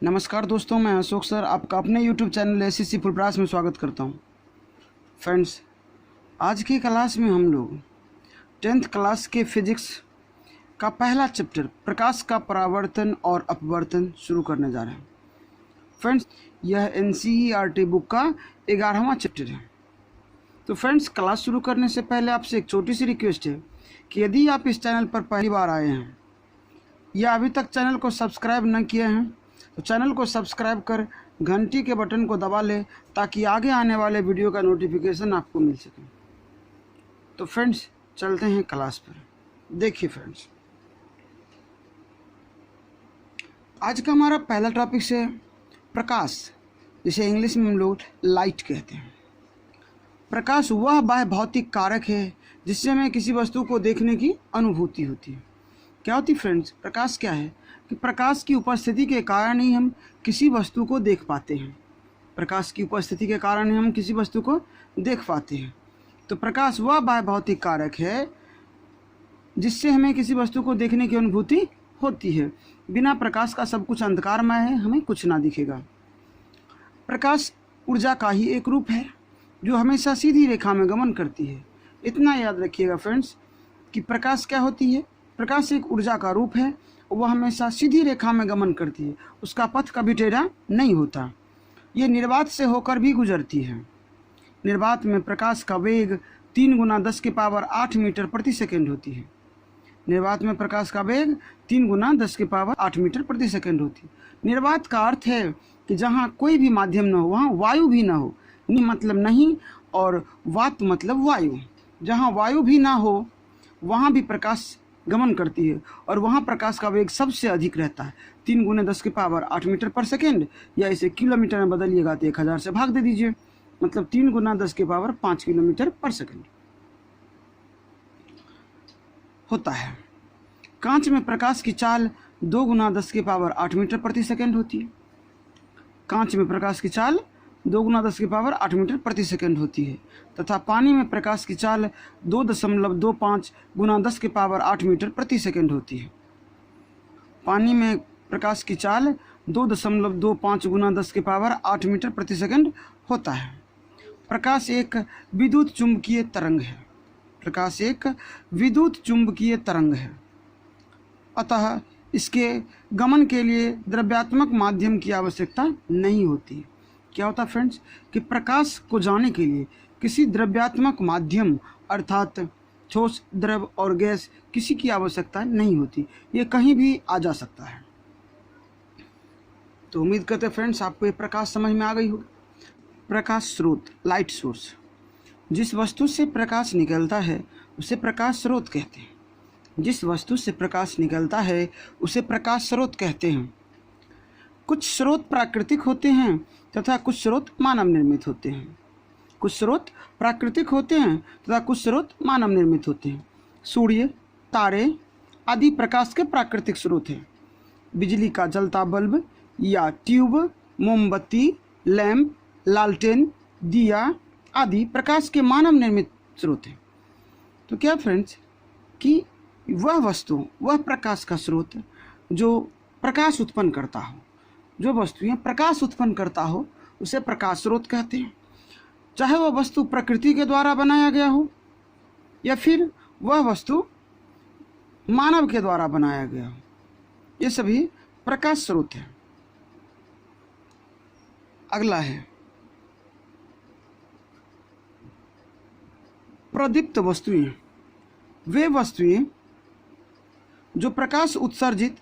नमस्कार दोस्तों, मैं अशोक सर आपका अपने YouTube चैनल एसएससी फुल प्रयास में स्वागत करता हूं। फ्रेंड्स, आज की क्लास में हम लोग 10th क्लास के फिजिक्स का पहला चैप्टर प्रकाश का परावर्तन और अपवर्तन शुरू करने जा रहे हैं। फ्रेंड्स, यह NCERT बुक का 11वां चैप्टर है। तो फ्रेंड्स, क्लास शुरू करने से पहले आपसे एक छोटी सी रिक्वेस्ट है कि यदि आप इस चैनल पर पहली बार आए हैं या अभी तक चैनल को सब्सक्राइब न किए हैं तो चैनल को सब्सक्राइब कर घंटी के बटन को दबा लें ताकि आगे आने वाले वीडियो का नोटिफिकेशन आपको मिल सके। तो फ्रेंड्स, चलते हैं क्लास पर। देखिए फ्रेंड्स, आज का हमारा पहला टॉपिक है प्रकाश, जिसे इंग्लिश में हम लोग लाइट कहते हैं। प्रकाश वह बाह्य भौतिक कारक है जिससे हमें किसी वस्तु को देखने की अनुभूति होती है। क्या होती फ्रेंड्स? प्रकाश क्या है कि प्रकाश की उपस्थिति के कारण ही हम किसी वस्तु को देख पाते हैं। प्रकाश की उपस्थिति के कारण ही हम किसी वस्तु को देख पाते हैं। तो प्रकाश वह बाह्य भौतिक कारक है जिससे हमें किसी वस्तु को देखने की अनुभूति होती है। बिना प्रकाश का सब कुछ अंधकारमय है, हमें कुछ ना दिखेगा। प्रकाश ऊर्जा का ही एक रूप है जो हमेशा सीधी रेखा में गमन करती है। इतना याद रखिएगा फ्रेंड्स कि प्रकाश क्या होती है। प्रकाश एक ऊर्जा का रूप है, वह हमेशा सीधी रेखा में गमन करती है, उसका पथ कभी टेढ़ा नहीं होता। ये निर्वात से होकर भी गुजरती है। निर्वात में प्रकाश का वेग 3 × 10⁸ मीटर प्रति सेकंड होती है। निर्वात में प्रकाश का वेग 3 × 10⁸ मीटर प्रति सेकंड होती है। निर्वात का अर्थ है कि जहाँ कोई भी माध्यम न हो वहाँ वायु भी ना हो। नि मतलब नहीं और वात मतलब वायु। जहाँ वायु भी ना हो वहाँ भी प्रकाश गमन करती है और वहाँ प्रकाश का वेग सबसे अधिक रहता है। 3 × 10⁸ मीटर पर सेकेंड, या इसे किलोमीटर में बदलिएगा तो 1000 से भाग दे दीजिए, मतलब 3 × 10⁵ किलोमीटर पर सेकेंड होता है। कांच में प्रकाश की चाल 2 × 10⁸ मीटर प्रति सेकेंड होती है। कांच में प्रकाश की चाल 2 × 10⁸ मीटर प्रति सेकंड होती है तथा पानी में प्रकाश की चाल 2.25 × 10⁸ मीटर प्रति सेकंड होती है। पानी में प्रकाश की चाल 2.25 × 10⁸ मीटर प्रति सेकंड होता है। प्रकाश एक विद्युत चुंबकीय तरंग है। प्रकाश एक विद्युत चुंबकीय तरंग है, अतः इसके गमन के लिए द्रव्यात्मक माध्यम की आवश्यकता नहीं होती। क्या होता फ्रेंड्स कि प्रकाश को जाने के लिए किसी द्रव्यात्मक माध्यम अर्थात ठोस, द्रव और गैस किसी की आवश्यकता नहीं होती। ये कहीं भी आ जा सकता है। तो उम्मीद करते हैं फ्रेंड्स आपको ये प्रकाश समझ में आ गई होगी। प्रकाश स्रोत, लाइट सोर्स, जिस वस्तु से प्रकाश निकलता है उसे प्रकाश स्रोत कहते हैं। जिस वस्तु से प्रकाश निकलता है उसे प्रकाश स्रोत कहते हैं। कुछ स्रोत प्राकृतिक होते हैं तथा कुछ स्रोत मानव निर्मित होते हैं। कुछ स्रोत प्राकृतिक होते हैं तथा कुछ स्रोत मानव निर्मित होते हैं। सूर्य, तारे आदि प्रकाश के प्राकृतिक स्रोत हैं। बिजली का जलता बल्ब या ट्यूब, मोमबत्ती, लैंप, लालटेन, दिया आदि प्रकाश के मानव निर्मित स्रोत हैं। तो क्या फ्रेंड्स कि वह वस्तु, वह प्रकाश का स्रोत जो प्रकाश उत्पन्न करता हो, जो वस्तुएं प्रकाश उत्पन्न करता हो उसे प्रकाश स्रोत कहते हैं। चाहे वह वस्तु प्रकृति के द्वारा बनाया गया हो या फिर वह वस्तु मानव के द्वारा बनाया गया हो, ये सभी प्रकाश स्रोत हैं। अगला है प्रदीप्त वस्तुएं। वे वस्तुएं जो प्रकाश उत्सर्जित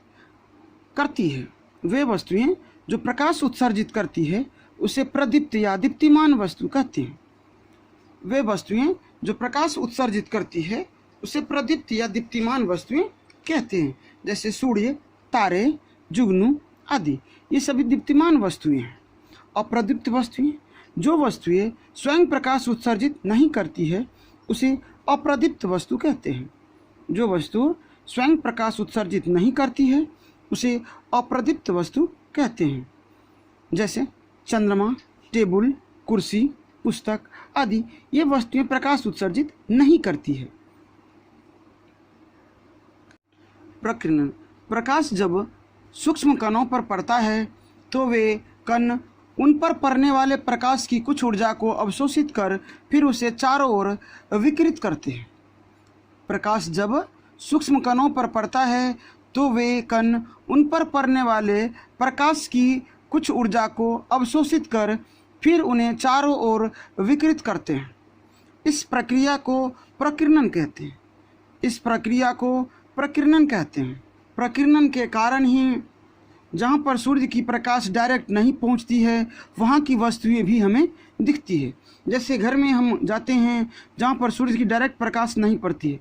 करती है, वे वस्तुएं जो प्रकाश उत्सर्जित करती है उसे प्रदीप्त या दीप्तिमान वस्तु कहते हैं। वे वस्तुएं जो प्रकाश उत्सर्जित करती है उसे प्रदीप्त या दीप्तिमान वस्तुएं कहते हैं। जैसे सूर्य, तारे, जुगनू आदि, ये सभी दीप्तिमान वस्तुएं हैं। अप्रदीप्त वस्तुएं, जो वस्तुएं स्वयं प्रकाश उत्सर्जित नहीं करती है उसे अप्रदीप्त वस्तु कहते हैं। जो वस्तु स्वयं प्रकाश उत्सर्जित नहीं करती है उसे अप्रदीप्त वस्तु कहते हैं। जैसे चंद्रमा, टेबल, कुर्सी, पुस्तक आदि, ये वस्तुएं प्रकाश उत्सर्जित नहीं करती है। प्रकीर्णन, प्रकाश जब सूक्ष्म कणों पर पड़ता है तो वे कण उन पर पड़ने वाले प्रकाश की कुछ ऊर्जा को अवशोषित कर फिर उसे चारों ओर विकिरित करते हैं। प्रकाश जब सूक्ष्म कणों पर पड़ता है तो वे कण उन पर पड़ने वाले प्रकाश की कुछ ऊर्जा को अवशोषित कर फिर उन्हें चारों ओर विकिरित करते हैं। इस प्रक्रिया को प्रकीर्णन कहते हैं। इस प्रक्रिया को प्रकीर्णन कहते हैं। प्रकीर्णन के कारण ही जहाँ पर सूर्य की प्रकाश डायरेक्ट नहीं पहुँचती है वहाँ की वस्तुएं भी हमें दिखती है। जैसे घर में हम जाते हैं जहाँ पर सूर्य की डायरेक्ट प्रकाश नहीं पड़ती है,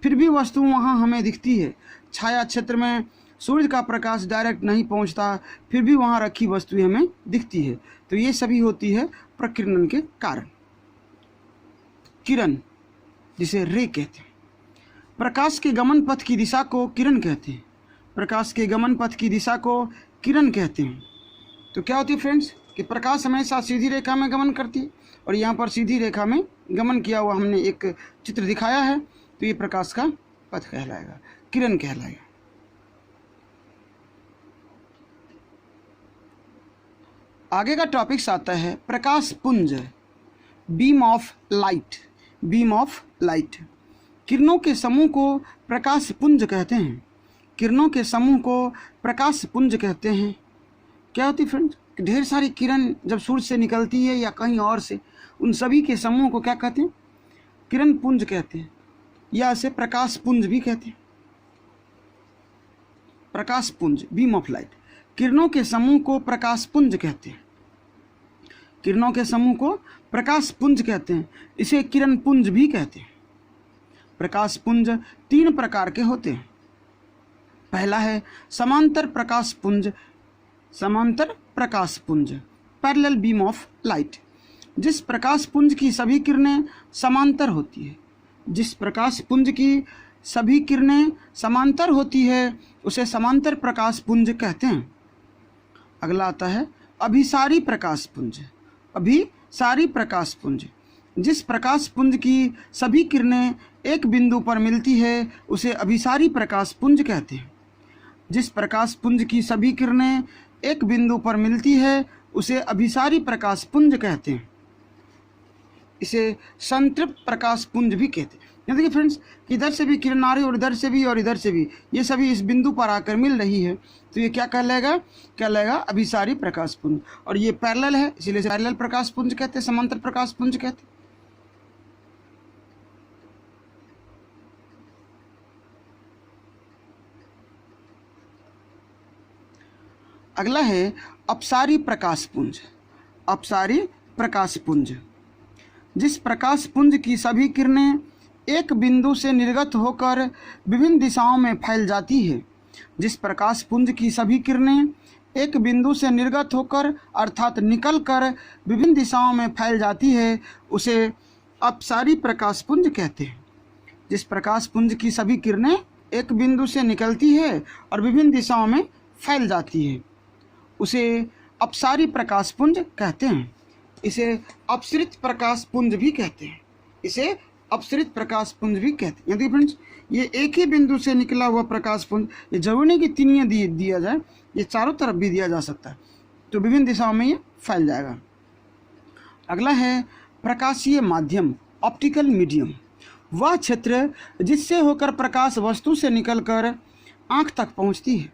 फिर भी वस्तु वहाँ हमें दिखती है। छाया क्षेत्र में सूर्य का प्रकाश डायरेक्ट नहीं पहुँचता, फिर भी वहाँ रखी वस्तुएं हमें दिखती है। तो ये सभी होती है प्रकीर्णन के कारण। किरण, जिसे रे कहते हैं। प्रकाश के गमन पथ की दिशा को किरण कहते हैं। प्रकाश के गमन पथ की दिशा को किरण कहते हैं। तो क्या होती है फ्रेंड्स कि प्रकाश हमेशा सीधी रेखा में गमन करती है, और यहाँ पर सीधी रेखा में गमन किया हुआ हमने एक चित्र दिखाया है, तो ये प्रकाश का पथ कहलाएगा, किरण कहलाएगा। आगे का टॉपिक्स आता है प्रकाश पुंज, beam of light. Beam of light, किरणों के समूह को प्रकाश पुंज कहते हैं। किरणों के समूह को प्रकाश पुंज कहते हैं। क्या होती है फ्रेंड्स, ढेर सारी किरण जब सूर्य से निकलती है या कहीं और से, उन सभी के समूह को क्या कहते हैं? किरण पुंज कहते हैं, या इसे प्रकाश पुंज भी कहते हैं। प्रकाश पुंज, बीम ऑफ लाइट, किरणों के समूह को प्रकाश पुंज कहते हैं। किरणों के समूह को प्रकाश पुंज कहते हैं, इसे किरण पुंज भी कहते हैं। प्रकाश पुंज 3 प्रकार के होते हैं। पहला है समांतर प्रकाश पुंज। समांतर प्रकाश पुंज, पैरेलल बीम ऑफ लाइट। जिस प्रकाश पुंज की सभी किरणें समांतर होती है, जिस प्रकाश पुंज की सभी किरणें समांतर होती है उसे समांतर प्रकाश पुंज कहते हैं। अगला आता है अभिसारी प्रकाश पुंज। अभिसारी प्रकाश पुंज, जिस प्रकाश पुंज की सभी किरणें एक बिंदु पर मिलती है उसे अभिसारी प्रकाश पुंज कहते हैं। जिस प्रकाश पुंज की सभी किरणें एक बिंदु पर मिलती है उसे अभिसारी प्रकाश पुंज कहते हैं। इसे संतृप्त प्रकाश पुंज भी कहते हैं। यहाँ देखिए फ्रेंड्स, इधर से भी किरण आ रही है और इधर से भी और इधर से भी, ये सभी इस बिंदु पर आकर मिल रही है, तो ये क्या कहलाएगा अभिसारी प्रकाश पुंज। और ये पैरेलल है, इसीलिए पैरेलल प्रकाश पुंज कहते हैं, समांतर प्रकाश पुंज कहते हैं। अगला है अपसारी प्रकाश पुंज। अपसारी प्रकाश पुंज, जिस प्रकाश पुंज की सभी किरणें एक बिंदु से निर्गत होकर विभिन्न दिशाओं में फैल जाती है। जिस प्रकाश पुंज की सभी किरणें एक बिंदु से निर्गत होकर अर्थात निकलकर विभिन्न दिशाओं में फैल जाती है उसे अपसारी प्रकाश पुंज कहते हैं। जिस प्रकाश पुंज की सभी किरणें एक बिंदु से निकलती है और विभिन्न दिशाओं में फैल जाती है उसे अपसारी प्रकाश पुंज कहते हैं। इसे अपसृत प्रकाश पुंज भी कहते हैं। इसे अपसृत प्रकाश पुंज भी कहते हैं। यदि फ्रेंड्स ये एक ही बिंदु से निकला हुआ प्रकाश पुंज, ये जरूरी नहीं कि तीनियाँ दिया जाए, ये चारों तरफ भी दिया जा सकता है, तो विभिन्न दिशाओं में ये फैल जाएगा। अगला है प्रकाशीय माध्यम, ऑप्टिकल मीडियम। वह क्षेत्र जिससे होकर प्रकाश वस्तु से निकलकर आँख तक पहुँचती है।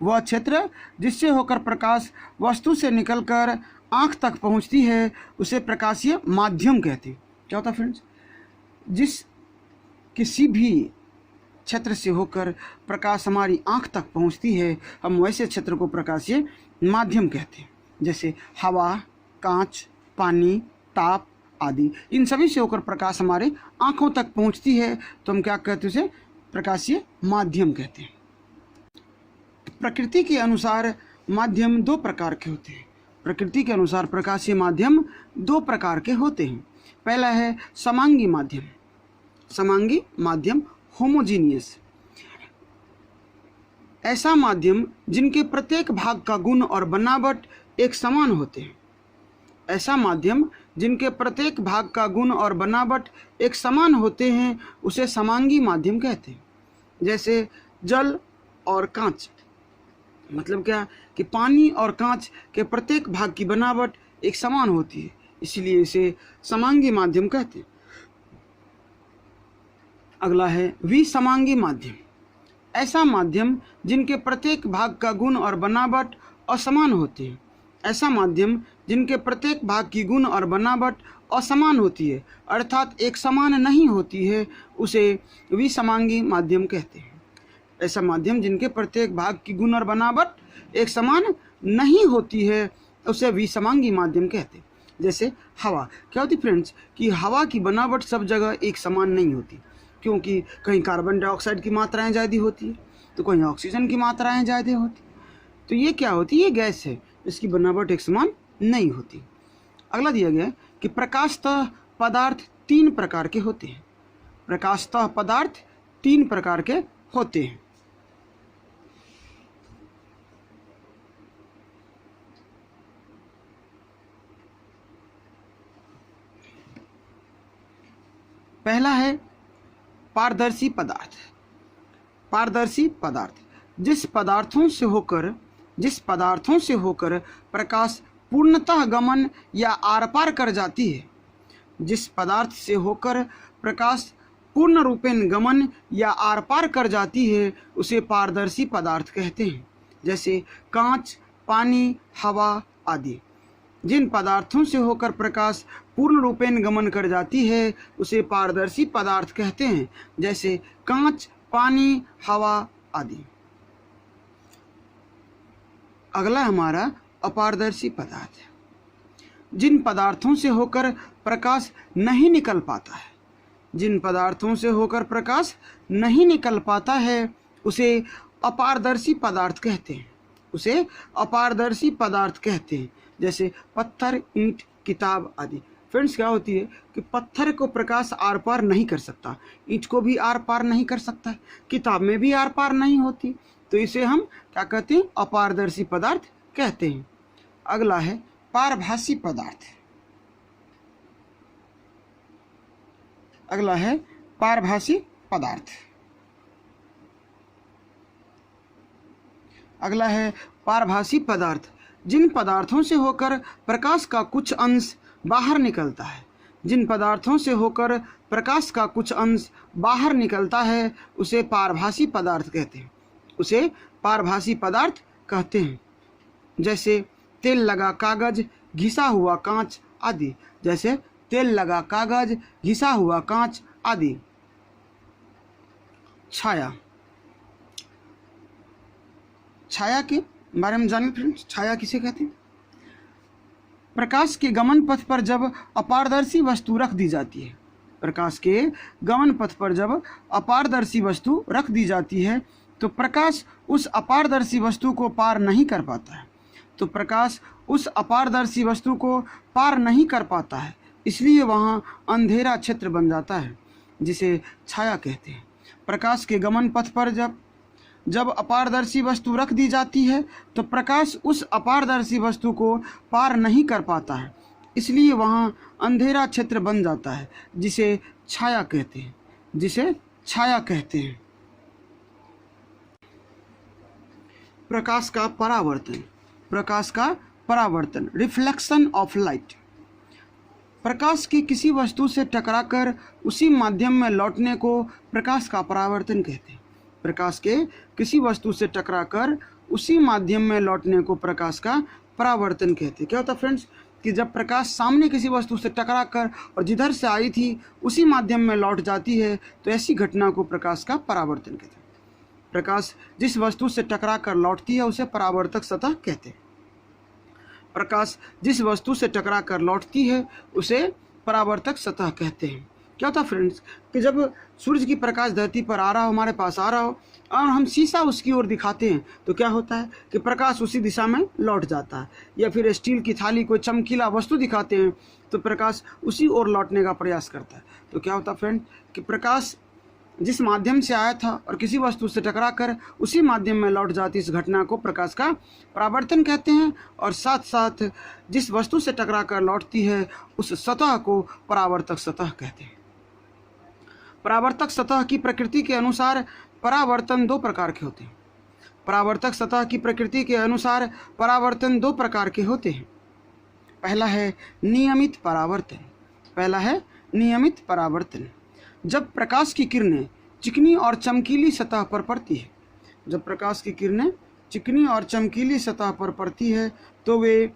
वह क्षेत्र जिससे होकर प्रकाश वस्तु से निकलकर आँख तक पहुँचती है उसे प्रकाशीय माध्यम कहते हैं। क्या होता है फ्रेंड्स, जिस किसी भी क्षेत्र से होकर प्रकाश हमारी आँख तक पहुँचती है हम वैसे क्षेत्र को प्रकाशीय माध्यम कहते हैं। जैसे हवा, कांच, पानी, ताप आदि, इन सभी से होकर प्रकाश हमारे आँखों तक पहुँचती है तो हम क्या कहते हैं, उसे प्रकाशीय माध्यम कहते हैं। प्रकृति के अनुसार माध्यम 2 प्रकार के होते हैं। प्रकृति के अनुसार प्रकाशीय माध्यम 2 प्रकार के होते हैं। पहला है समांगी माध्यम। समांगी माध्यम, होमोजीनियस, ऐसा माध्यम जिनके प्रत्येक भाग का गुण और बनावट एक समान होते हैं। ऐसा माध्यम जिनके प्रत्येक भाग का गुण और बनावट एक समान होते हैं उसे समांगी माध्यम कहते हैं। जैसे जल और कांच, मतलब क्या कि पानी और कांच के प्रत्येक भाग की बनावट एक समान होती है, इसलिए इसे समांगी माध्यम कहते हैं। अगला है विसमांगी माध्यम। ऐसा माध्यम जिनके प्रत्येक भाग का गुण और बनावट असमान होते हैं। ऐसा माध्यम जिनके प्रत्येक भाग की गुण और बनावट असमान होती है, अर्थात एक समान नहीं होती है, उसे विसमांगी माध्यम कहते हैं। ऐसा माध्यम जिनके प्रत्येक भाग की गुण और बनावट एक समान नहीं होती है, उसे विसमांगी माध्यम कहते हैं। जैसे हवा, क्या होती फ्रेंड्स कि हवा की बनावट सब जगह एक समान नहीं होती, क्योंकि कहीं कार्बन डाइऑक्साइड की मात्राएं ज़्यादा होती है तो कहीं ऑक्सीजन की मात्राएं ज़्यादा होती। तो ये क्या होती है, ये गैस है, इसकी बनावट एक समान नहीं होती। अगला दिया गया है कि प्रकाशतः पदार्थ 3 प्रकार के होते हैं। प्रकाशतः पदार्थ 3 प्रकार के होते हैं। पहला है पारदर्शी पदार्थ। पारदर्शी पदार्थ जिस पदार्थों से होकर प्रकाश पूर्णतः गमन या आर पार कर जाती है। जिस पदार्थ से होकर प्रकाश पूर्ण रूपेण गमन या आर पार कर जाती है, उसे पारदर्शी पदार्थ कहते हैं। जैसे कांच, पानी, हवा आदि। जिन पदार्थों से होकर प्रकाश पूर्ण रूपेण गमन कर जाती है, उसे पारदर्शी पदार्थ कहते हैं। जैसे कांच, पानी, हवा आदि। अगला हमारा अपारदर्शी पदार्थ है। जिन पदार्थों से होकर प्रकाश नहीं निकल पाता है, जिन पदार्थों से होकर प्रकाश नहीं निकल पाता है, उसे अपारदर्शी पदार्थ कहते हैं। उसे अपारदर्शी पदार्थ कहते हैं। जैसे पत्थर, ईंट, किताब आदि। फ्रेंड्स, क्या होती है कि पत्थर को प्रकाश आर पार नहीं कर सकता, ईंट को भी आर पार नहीं कर सकता, किताब में भी आर पार नहीं होती, तो इसे हम क्या कहते हैं, अपारदर्शी पदार्थ कहते हैं। अगला है पारभासी पदार्थ। अगला है पारभासी पदार्थ। अगला है पारभासी पदार्थ जिन पदार्थों से होकर प्रकाश का कुछ अंश बाहर निकलता है। जिन पदार्थों से होकर प्रकाश का कुछ अंश बाहर निकलता है, उसे पारभासी पदार्थ कहते हैं। उसे पारभासी पदार्थ कहते हैं। जैसे तेल लगा कागज, घिसा हुआ कांच आदि। जैसे तेल लगा कागज, घिसा हुआ कांच आदि। छाया। छाया के बारे में जानिए फ्रेंड्स। छाया किसे कहते हैं? प्रकाश के गमन पथ पर जब अपारदर्शी वस्तु रख दी जाती है। प्रकाश के गमन पथ पर जब अपारदर्शी वस्तु रख दी जाती है, तो प्रकाश उस अपारदर्शी वस्तु को पार नहीं कर पाता है। तो प्रकाश उस अपारदर्शी वस्तु को पार नहीं कर पाता है, इसलिए वहाँ अंधेरा क्षेत्र बन जाता है, जिसे छाया कहते हैं। प्रकाश के गमन पथ पर जब अपारदर्शी वस्तु रख दी जाती है, तो प्रकाश उस अपारदर्शी वस्तु को पार नहीं कर पाता है, इसलिए वहाँ अंधेरा क्षेत्र बन जाता है, जिसे छाया कहते हैं। जिसे छाया कहते हैं। प्रकाश का परावर्तन। प्रकाश का परावर्तन, रिफ्लेक्शन ऑफ लाइट। प्रकाश की किसी वस्तु से टकराकर उसी माध्यम में लौटने को प्रकाश का परावर्तन कहते हैं। प्रकाश के किसी वस्तु से टकराकर उसी माध्यम में लौटने को प्रकाश का परावर्तन कहते हैं। क्या होता है फ्रेंड्स कि जब प्रकाश सामने किसी वस्तु से टकराकर और जिधर से आई थी उसी माध्यम में लौट जाती है, तो ऐसी घटना को प्रकाश का परावर्तन कहते हैं। प्रकाश जिस वस्तु से टकराकर लौटती है, उसे परावर्तक सतह कहते हैं। प्रकाश जिस वस्तु से टकराकर लौटती है, उसे परावर्तक सतह कहते हैं। क्या होता है फ्रेंड्स कि जब सूरज की प्रकाश धरती पर आ रहा हो, हमारे पास आ रहा हो, और हम शीशा उसकी ओर दिखाते हैं, तो क्या होता है कि प्रकाश उसी दिशा में लौट जाता है। या फिर स्टील की थाली, कोई चमकीला वस्तु दिखाते हैं, तो प्रकाश उसी ओर लौटने का प्रयास करता है। तो क्या होता है फ्रेंड कि प्रकाश जिस माध्यम से आया था और किसी वस्तु से टकराकर उसी माध्यम में लौट जाती, इस घटना को प्रकाश का परावर्तन कहते हैं। और साथ साथ जिस वस्तु से टकराकर लौटती है, उस सतह को परावर्तक सतह कहते हैं। परावर्तक सतह की प्रकृति के अनुसार परावर्तन 2 प्रकार के होते हैं। परावर्तक सतह की प्रकृति के अनुसार परावर्तन दो प्रकार के होते हैं। पहला है नियमित परावर्तन। पहला है नियमित परावर्तन। जब प्रकाश की किरणें चिकनी और चमकीली सतह पर पड़ती है, जब प्रकाश की किरणें चिकनी और चमकीली सतह पर पड़ती है तो वे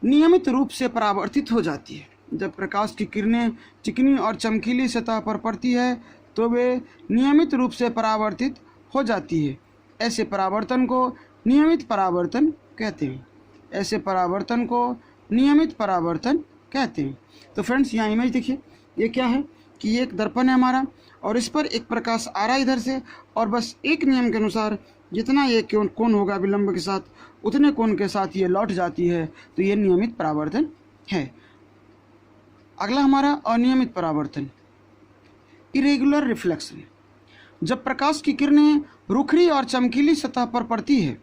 नियमित रूप से परावर्तित हो जाती है। जब प्रकाश की किरणें चिकनी और चमकीली सतह पर पड़ती है तो वे नियमित रूप से परावर्तित हो जाती है। ऐसे परावर्तन को नियमित परावर्तन कहते हैं। ऐसे परावर्तन को नियमित परावर्तन कहते हैं। तो फ्रेंड्स यहाँ इमेज देखिए, ये क्या है कि ये एक दर्पण है हमारा और इस पर एक प्रकाश आ रहा है इधर से, और बस एक नियम के अनुसार जितना ये कोण होगा विलंब के साथ उतने कोण के साथ ये लौट जाती है, तो ये नियमित परावर्तन है। अगला हमारा अनियमित परावर्तन, इरेगुलर रिफ्लेक्शन। जब प्रकाश की किरणें रुखरी और चमकीली सतह पर पड़ती है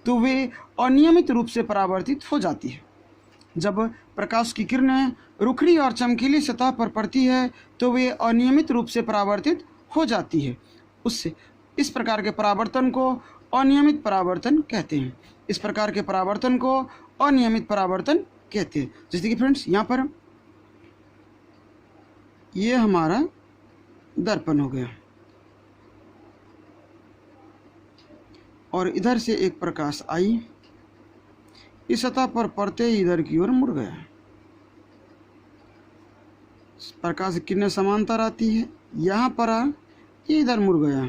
तो वे अनियमित रूप से परावर्तित हो जाती है। जब प्रकाश की किरणें रुखरी और चमकीली सतह पर पड़ती है तो वे अनियमित रूप से परावर्तित हो जाती है। उससे इस प्रकार के परावर्तन को अनियमित परावर्तन कहते हैं। इस प्रकार के परावर्तन को अनियमित परावर्तन कहते हैं। जैसे कि फ्रेंड्स यहाँ पर ये हमारा दर्पण हो गया और इधर से एक प्रकाश आई, इस सतह पर पड़ते ही इधर की ओर मुड़ गया। प्रकाश की किरणें समांतर आती है, यहाँ पर आ, ये इधर मुड़ गया,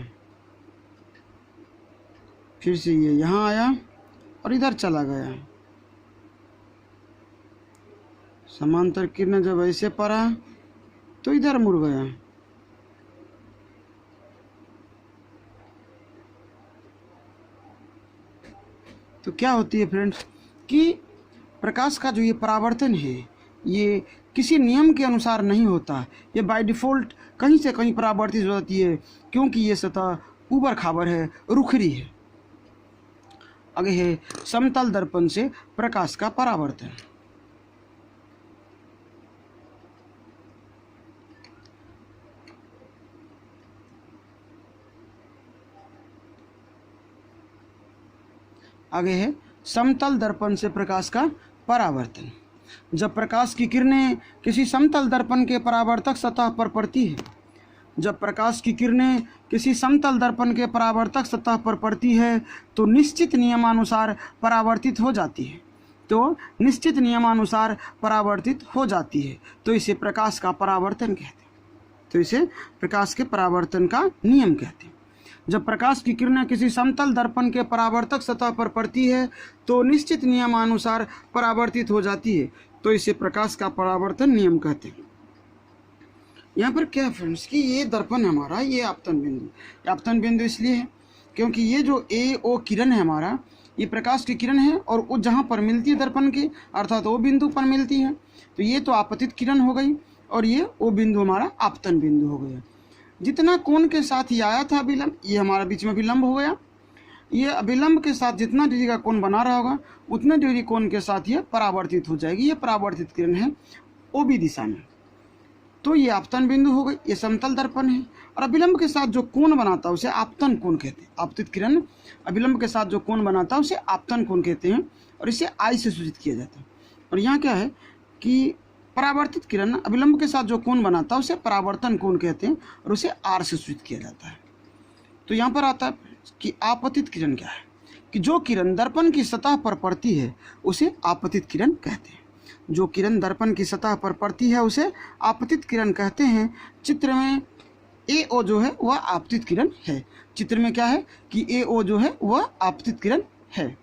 फिर से ये यहाँ आया और इधर चला गया। समांतर किरणें जब ऐसे पड़ा तो इधर मुड़ गया। तो क्या होती है फ्रेंड्स कि प्रकाश का जो ये परावर्तन है ये किसी नियम के अनुसार नहीं होता, ये बाय डिफ़ॉल्ट कहीं से कहीं परावर्तित हो जाती है, क्योंकि ये सतह ऊबड़ खाबड़ है, रुखरी है। आगे है समतल दर्पण से प्रकाश का परावर्तन। आगे है समतल दर्पण से प्रकाश का परावर्तन। जब प्रकाश की किरणें किसी समतल दर्पण के परावर्तक सतह पर पड़ती है, जब प्रकाश की किरणें किसी समतल दर्पण के परावर्तक सतह पर पड़ती है तो निश्चित नियमानुसार परावर्तित हो जाती है, तो निश्चित नियमानुसार परावर्तित हो जाती है। तो इसे प्रकाश का परावर्तन कहते हैं। तो इसे प्रकाश के परावर्तन का नियम कहते हैं। जब प्रकाश की किरणें किसी समतल दर्पण के परावर्तक सतह पर पड़ती है तो निश्चित नियमानुसार परावर्तित हो जाती है, तो इसे प्रकाश का परावर्तन नियम कहते हैं। यहाँ पर क्या है फ्रेंड्स कि ये दर्पण हमारा, ये आपतन बिंदु, आपतन बिंदु इसलिए है क्योंकि ये जो ए ओ किरण है हमारा, ये प्रकाश की किरण है और वो जहाँ पर मिलती है दर्पण की अर्थात ओ बिंदु पर मिलती है, तो ये तो आपतित किरण हो गई और ये ओ बिंदु हमारा आपतन बिंदु हो गया। जितना कोण के साथ ये आया था अभिलंब, ये हमारा बीच में विलंब हो गया। ये अभिलंब के साथ जितना डिग्री का कोण बना रहा होगा उतने डिग्री कोण के साथ ये परावर्तित हो जाएगी। ये परावर्तित किरण है ओ बी दिशा में, तो ये आपतन बिंदु हो गई। ये समतल दर्पण है और अभिलंब के साथ जो कोण बनाता है उसे आपतन कोण कहते हैं। आपतित किरण अभिलंब के साथ जो कोण बनाता है उसे आपतन कोण कहते हैं और इसे आई से सूचित किया जाता है। और यहाँ क्या है कि परावर्तित किरण अभिलंब के साथ जो कोण बनाता है उसे परावर्तन कोण कहते हैं और उसे आर से सूचित किया जाता है। तो यहाँ पर आता है कि आपतित किरण क्या है कि जो किरण दर्पण की सतह पर पड़ती है उसे आपतित किरण कहते हैं। जो किरण दर्पण की सतह पर पड़ती है उसे आपतित किरण कहते हैं। चित्र में ए ओ जो है वह आपतित किरण है। चित्र में क्या है कि ए ओ जो है वह आपतित किरण है।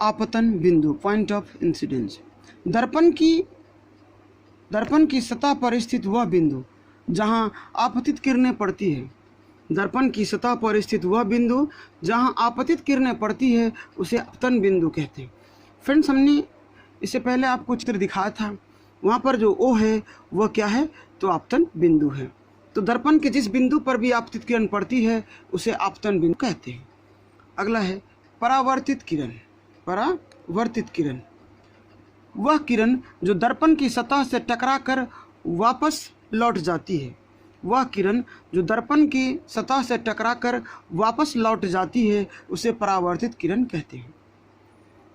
आपतन बिंदु, पॉइंट ऑफ इंसिडेंस, दर्पण की सतह पर स्थित वह बिंदु जहां आपतित किरणें पड़ती है। दर्पण की सतह पर स्थित वह बिंदु जहां आपतित किरणें पड़ती है उसे आपतन बिंदु कहते हैं। फ्रेंड्स, हमने इससे पहले आपको चित्र दिखाया था, वहाँ पर जो ओ है वह क्या है तो आपतन बिंदु है। तो दर्पण के जिस बिंदु पर भी आपतित किरण पड़ती है उसे आपतन बिंदु कहते हैं। अगला है परावर्तित किरण। परावर्तित किरण वह किरण जो दर्पण की सतह से टकराकर वापस लौट जाती है। वह किरण जो दर्पण की सतह से टकराकर वापस लौट जाती है उसे परावर्तित किरण कहते हैं।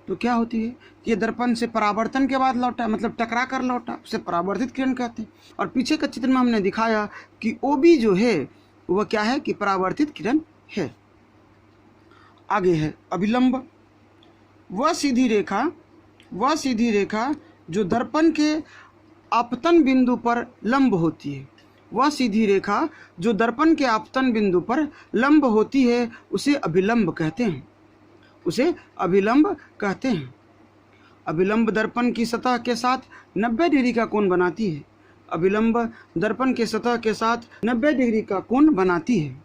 तो क्या होती है कि ये दर्पण से परावर्तन के बाद लौटा, मतलब टकरा कर लौटा, उसे परावर्तित किरण कहते हैं। और पीछे का चित्र में हमने दिखाया कि OB जो है वह क्या है कि परावर्तित किरण है। आगे है अभिलंब। वह सीधी रेखा जो दर्पण के आपतन बिंदु पर लंब होती है, वह सीधी रेखा जो दर्पण के आपतन बिंदु पर लंब होती है उसे अभिलंब कहते हैं, उसे अभिलंब कहते हैं। अभिलंब दर्पण की सतह के साथ 90 डिग्री का कोण बनाती है। अभिलंब दर्पण के सतह के साथ 90 डिग्री का कोण बनाती है।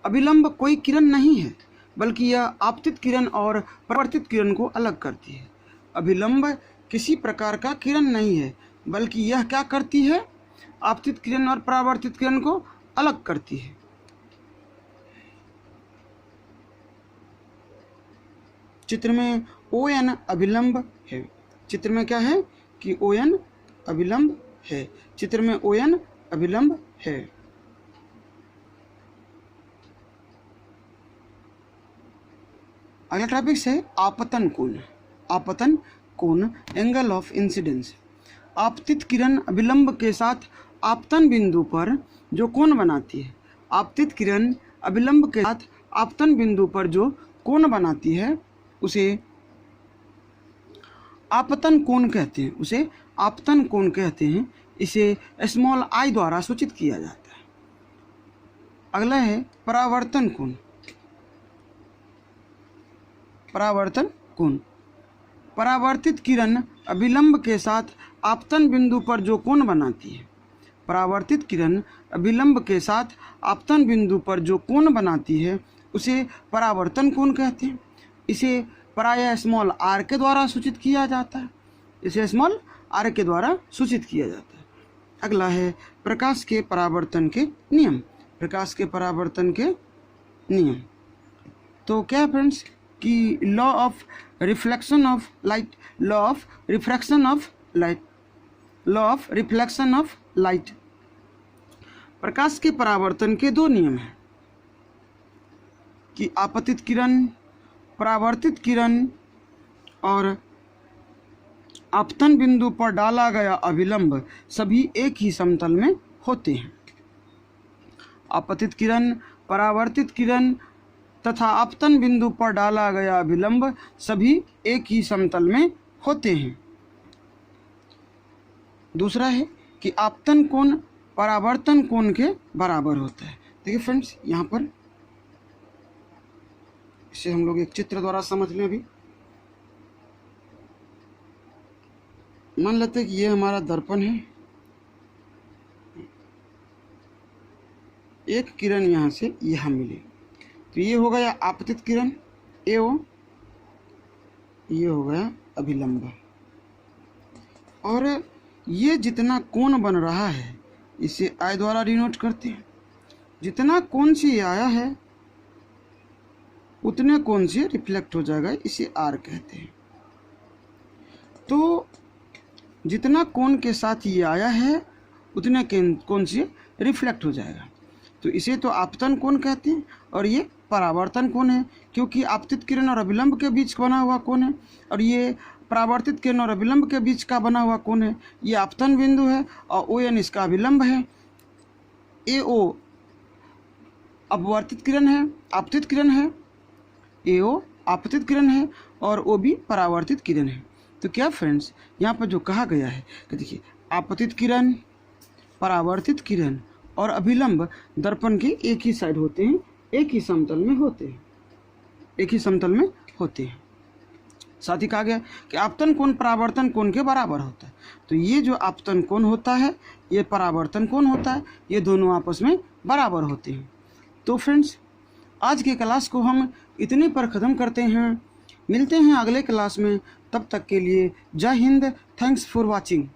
अभिलंब कोई किरण नहीं है, बल्कि यह आपतित किरण और परावर्तित किरण को अलग करती है। अभिलंब किसी प्रकार का किरण नहीं है, बल्कि यह क्या करती है, आपतित किरण और परावर्तित किरण को अलग करती है। चित्र में ON अभिलंब है। चित्र में क्या है कि ON अभिलंब है। चित्र में ON अभिलंब है। अगला टॉपिक है आपतन कोण। आपतन कोण, एंगल ऑफ इंसिडेंस। आपतित किरण अभिलंब के साथ आपतन बिंदु पर जो कोण बनाती है, आपतित किरण अभिलंब के साथ आपतन बिंदु पर जो कोण बनाती है उसे आपतन कोण कहते हैं, उसे आपतन कोण कहते हैं। इसे स्मॉल I द्वारा सूचित किया जाता है। अगला है परावर्तन कोण। परावर्तन कोण, परावर्तित किरण अभिलंब के साथ आपतन बिंदु पर जो कोण बनाती है, परावर्तित किरण अभिलंब के साथ आपतन बिंदु पर जो कोण बनाती है उसे परावर्तन कोण कहते हैं। इसे प्रायः स्मॉल r के द्वारा सूचित किया जाता है। इसे स्मॉल r के द्वारा सूचित किया जाता है। अगला है प्रकाश के परावर्तन के नियम। प्रकाश के परावर्तन के नियम तो क्या है फ्रेंड्स कि law of reflection of light, law of refraction of light, law of reflection of light. प्रकाश के परावर्तन के दो नियम हैं कि आपतित किरण, परावर्तित किरण और आपतन बिंदु पर डाला गया अभिलंब सभी एक ही समतल में होते हैं। आपतित किरण, परावर्तित किरण तथा आपतन बिंदु पर डाला गया अभिलंब सभी एक ही समतल में होते हैं। दूसरा है कि आपतन कोण परावर्तन कोण के बराबर होता है। देखिए फ्रेंड्स, यहाँ पर इसे हम लोग एक चित्र द्वारा समझ लें। अभी मान लेते हैं कि ये हमारा दर्पण है, एक किरण यहाँ से यहाँ मिली तो ये हो गया आपतित किरण AO, ये हो गया अभिलंब। और ये जितना कोण बन रहा है इसे I द्वारा डिनोट करते हैं। जितना कोण से ये आया है उतने कोण से रिफ्लेक्ट हो जाएगा, इसे R कहते हैं। तो जितना कोण के साथ ये आया है उतने कोण से रिफ्लेक्ट हो जाएगा, तो इसे तो आपतन कोण कहते हैं। और ये परावर्तन कोण है क्योंकि आपतित किरण और अभिलंब के बीच बना हुआ कोण है, और ये परावर्तित किरण और अभिलंब के बीच का बना हुआ कोण है। ये आपतन बिंदु है और ON इसका अभिलंब है। AO अपवर्तित किरण है, आपतित किरण है, AO आपतित किरण है और OB परावर्तित किरण है। तो क्या फ्रेंड्स, यहाँ पर जो कहा गया है कि देखिए आपतित किरण, परावर्तित किरण और अभिलंब दर्पण के एक ही साइड होते हैं, एक ही समतल में होते हैं, एक ही समतल में होते हैं। साथ ही कहा गया कि आपतन कोण परावर्तन कोण के बराबर होता है। तो ये जो आपतन कोण होता है, ये परावर्तन कोण होता है, ये दोनों आपस में बराबर होते हैं। तो फ्रेंड्स, आज के क्लास को हम इतने पर ख़त्म करते हैं। मिलते हैं अगले क्लास में, तब तक के लिए जय हिंद। Thanks for watching.